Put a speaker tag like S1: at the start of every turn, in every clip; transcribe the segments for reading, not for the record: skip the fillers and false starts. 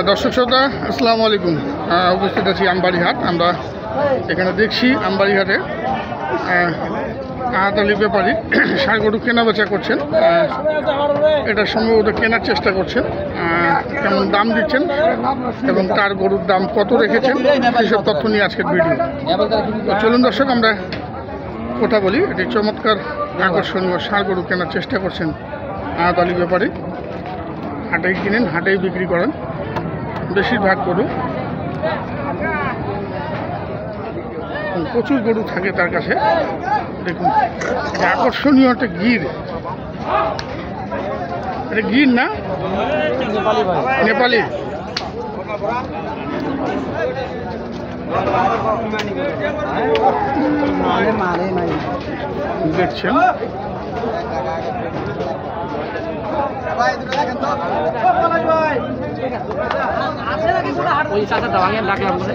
S1: দর্শক শ্রোতা আসসালামু আলাইকুম। উপস্থিত আছি আমবাড়িহাট। আমরা এখানে দেখছি আমবাড়িহাটে আহাদ আলী ব্যাপারী ষাঁড় গরু কেনা বেচা করছেন। এটা সম্ভবত কেনার চেষ্টা করছেন। কেমন দাম দিচ্ছেন এবং তার গরুর দাম কত রেখেছেন সেসব তথ্য নিয়ে আজকের ভিডিও। চলুন দর্শক আমরা কথা বলি। এটি চমৎকার আকর্ষণীয় ষাঁড় গরু কেনার চেষ্টা করছেন আহাদ আলী ব্যাপারী। হাটেই কিনেন, হাটেই বিক্রি করেন বেশিরভাগ গরু। প্রচুর গরু থাকে তার কাছে। দেখুন এটা আকর্ষণীয় একটা গির। এটা গির না, নেপালি। দেখছেন
S2: ওই চাচা দাওয়াঙ্গে ডাকলাম করে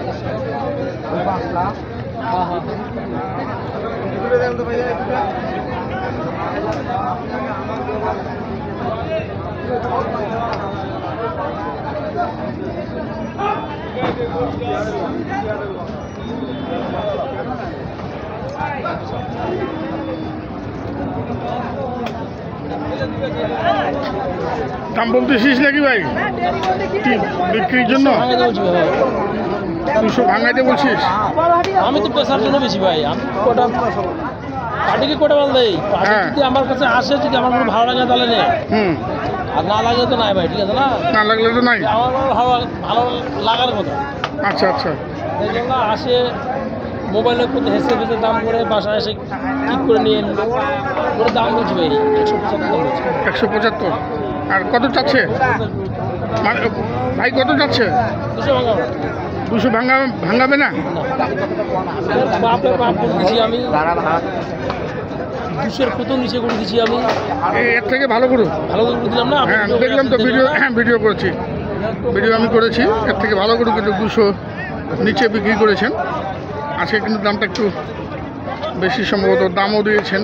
S1: দাম বলতেছিস নাকি ভাই? বিক্রির জন্য 200 ভাঙাইতে বলছিস?
S2: আমি তো পেশার জন্য বেশি ভাই। আমি কোটা পার্টিকে কোটা বল দেই। যদি আমার কাছে আসে, যদি আমার কোনো ভালো লাগে তাহলে নেই, আর না লাগলে তো নাই ভাই। ঠিক আছে না?
S1: না লাগলে তো নাই।
S2: আমার ভালো লাগার কথা।
S1: আচ্ছা আচ্ছা।
S2: এই জন্য আসে মোবাইলের প্রতি হেসে ফেসে দাম করে বাসায় এসে ঠিক করে নিয়ে ওর দাম বলছি ভাই 175।
S1: 175। আর কত চাচ্ছে ভাই? কত চাচ্ছে? 200 ভাঙাবে না?
S2: বাপ করে দিচ্ছি আমি, 200-এর কত নিচে করে দিচ্ছি আমি।
S1: এর থেকে ভালো করুন।
S2: ভালো করে দিলাম না?
S1: হ্যাঁ দেখলাম তো ভিডিও। হ্যাঁ ভিডিও করেছি, ভিডিও আমি করেছি। এর থেকে ভালো করে কিন্তু 200 নিচে বিক্রি করেছেন। আজকে কিন্তু দামটা একটু বেশি, সম্ভবত দামও দিয়েছেন।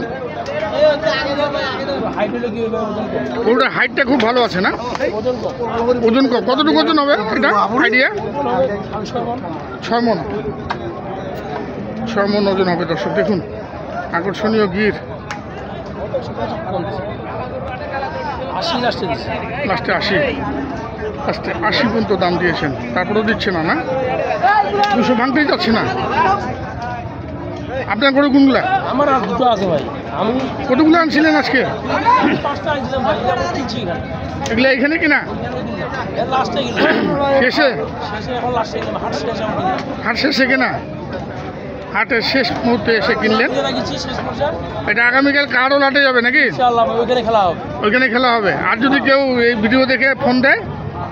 S1: গরুটার হাইটটা খুব ভালো আছে না? ওজন কতটুকু ওজন হবে এটা আইডিয়া? 6 মণ। 6 মণ ওজন হবে দর্শক। দেখুন আকর্ষণীয় গির। লাস্টে 80 পর্যন্ত দাম দিয়েছেন, তারপরেও দিচ্ছে না। না 200 ভাঙতেই যাচ্ছে না। আপনার গরু কোনগুলা?
S2: আমার আর দুটো আছে ভাই। আমি
S1: কতগুলো আনছিলেন আজকে?
S2: 5টা আনছিলাম ভাই।
S1: এগুলো এখানে কিনা? শেষে? হাট শেষে কিনা? হাটের শেষ মুহূর্তে এসে কিনলেন। এটা আগামীকাল কারোল হাটে যাবে নাকি? ওইখানে খেলা হবে। আর যদি কেউ এই ভিডিও দেখে ফোন দেয়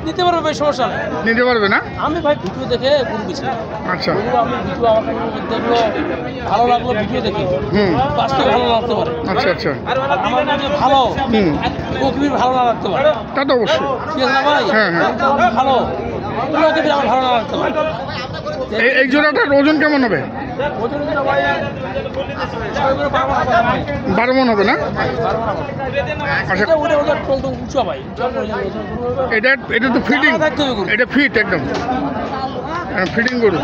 S2: নিতে পারবে ভাই, সমস্যা নেই।
S1: নিতে পারবে না?
S2: আমি ভাই ভিডিও দেখে গরু বেশি।
S1: আচ্ছা।
S2: আমি ভিডিও আমাকে দেখলো, ভালো লাগলো ভিডিও দেখে, বাস্তবে ভালো লাগতে পারে।
S1: আচ্ছা আচ্ছা।
S2: আমার কাছে ভালো ওকে ভালো না লাগতে পারে,
S1: তা তো অবশ্যই।
S2: ঠিক আছে না ভাই?
S1: হ্যাঁ হ্যাঁ।
S2: ভালো ওকে আমার ভালো না লাগতে পারে।
S1: এই জোড়াটার ওজন কেমন হবে?
S2: ওজন ভাই
S1: 12 মণ হবে না? আচ্ছা।
S2: উঁচু ভাই।
S1: এটা তো ফিটিং, এটা ফিট একদম ফিটিং গরু।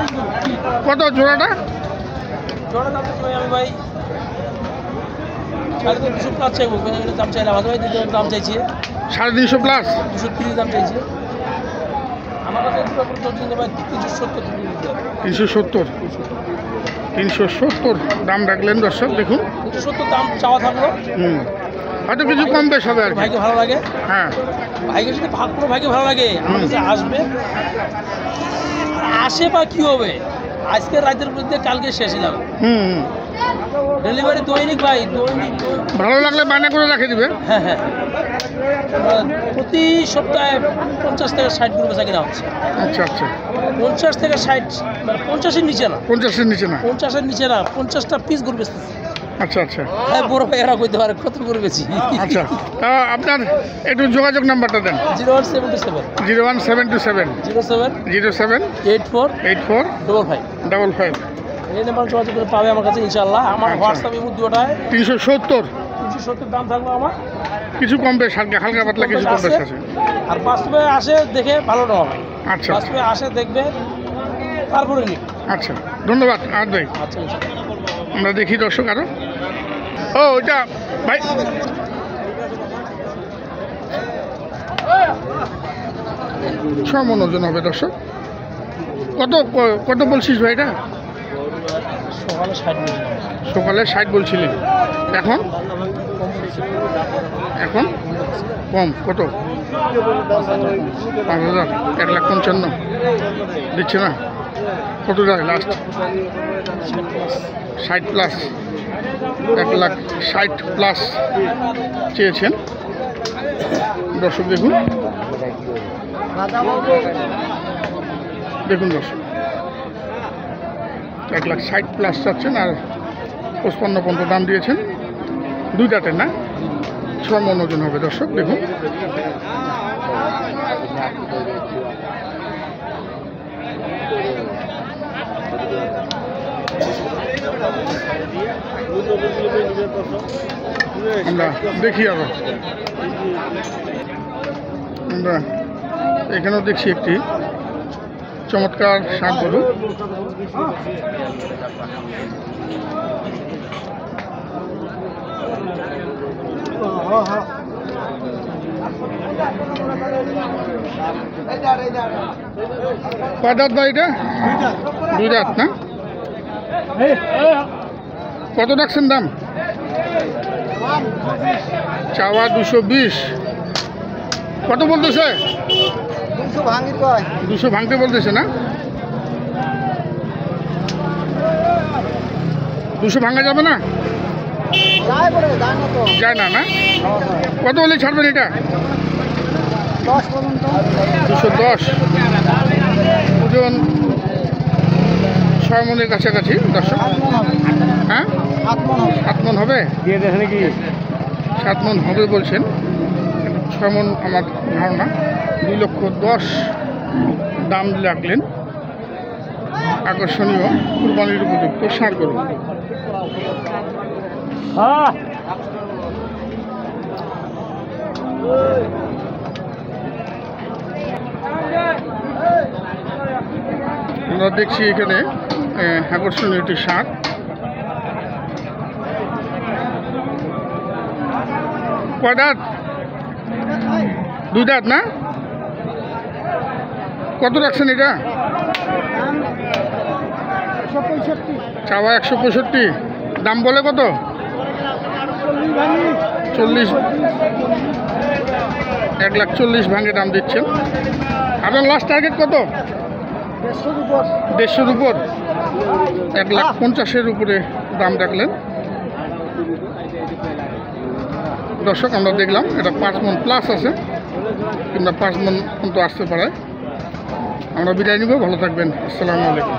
S1: কত জোড়াটা?
S2: আমি ভাই 250 প্লাস চাইবো। দাম চাইলাম ভাই, দাম চাইছি
S1: 350 প্লাস।
S2: 230 দাম চাইছে আমার কাছে।
S1: 370 দাম রাখলেন দর্শক। দেখুন
S2: 370 দাম চাওয়া থাকলো।
S1: হয়তো কিছু কম বেশ হবে আর কি।
S2: ভাইকে ভালো লাগে।
S1: হ্যাঁ
S2: ভাইকে যদি কোনো ভাইকে ভালো লাগে আমার কাছে আসবে। আসে বা কি হবে, আজকের রাতের মধ্যে কালকে শেষে যাবে। ডেলিভারি দৈনিক ভাই, দৈনিক।
S1: ভালো লাগলে বায়না করে রেখে দিবে।
S2: হ্যাঁ হ্যাঁ। প্রতি সপ্তাহে 50 থেকে 60 গরু বেচা কিনা হচ্ছে।
S1: আচ্ছা আচ্ছা।
S2: 50 থেকে 60, মানে 50-এর নিচে না।
S1: 50-এর নিচে না?
S2: 50-এর নিচে না, 50টা পিস গরু বেচতেছে।
S1: আচ্ছা আচ্ছা।
S2: হ্যাঁ বড় ভাইয়েরা কইতে পারে কত করে বেশি।
S1: আচ্ছা, আপনার একটু যোগাযোগ নাম্বারটা দেন।
S2: 01727
S1: 01727
S2: 07 84 55 এই নাম্বার যোগাযোগ করে পাবে আমার কাছে ইনশাআল্লাহ। আমার হোয়াটসঅ্যাপ ইমো দুটোটায়
S1: 370
S2: দাম থাকলো আমার।
S1: কিছু কম বেশ হালকা হালকা পাতলা কিছু কম বেশ আছে।
S2: আর বাস্তবে আসে দেখে ভালো না হবে।
S1: আচ্ছা
S2: বাস্তবে আসে দেখবে তারপরে নিক।
S1: আচ্ছা, ধন্যবাদ আর ভাই।
S2: আচ্ছা
S1: আমরা দেখি দর্শক আরো। ও ওইটা ভাই, 6 মণ ওজন হবে দর্শক। কত কত বলছিস ভাই এটা?
S2: সকালে 60 মিনিট।
S1: সকালে 60 বলছিলেন, এখন এখন কম কত? 5,000, 1,55,000 দিচ্ছে না? কত যায় লাস্ট? 60+, 1,60,000+ চেয়েছেন দর্শক। দেখুন দেখুন দর্শক, 1,60,000+ চাচ্ছেন আর 55 পর্যন্ত দাম দিয়েছেন। 2 দাঁতের না, 6 মণ ওজন হবে দর্শক। দেখুন আমরা দেখি আবার, আমরা এখানেও দেখছি একটি চমৎকার ষাঁড় গরু। কয় দাঁত ভাই এটা? 2 দাঁত না? কত রাখছেন দাম? চাওয়া 220, কত বলতেছে? 200 ভাঙতে বলতেছে না? 200 ভাঙা যাবে না? যায় না না? কত হলে ছাড়বেন এটা? 210, ওজন 6 মণের কাছাকাছি দর্শক। হ্যাঁ, 7 মণ হবে। 7 মণ হবে বলছেন, 6 মণ আমার ধারণা। 2,10,000 দাম লাগলেন। আকর্ষণীয়, কুরবানির উপযুক্ত ষাঁড় গরু। আমরা দেখছি এখানে আকর্ষণীয় একটি ষাঁড়। কয় দাঁত? 2 দাঁত না? কত রাখছেন এটা? চাওয়া 165, দাম বলে কত? 40, 1,40,000 ভাঙে দাম দিচ্ছেন। আপনার লাস্ট টার্গেট কত? 150-র উপর, 1,50,000-এর উপরে দাম রাখলেন দর্শক। আমরা দেখলাম এটা 5 মণ প্লাস আছে, কিংবা 5 মণ পর্যন্ত আসতে পারে। আমরা বিদায় নিব, ভালো থাকবেন, আসসালামু আলাইকুম।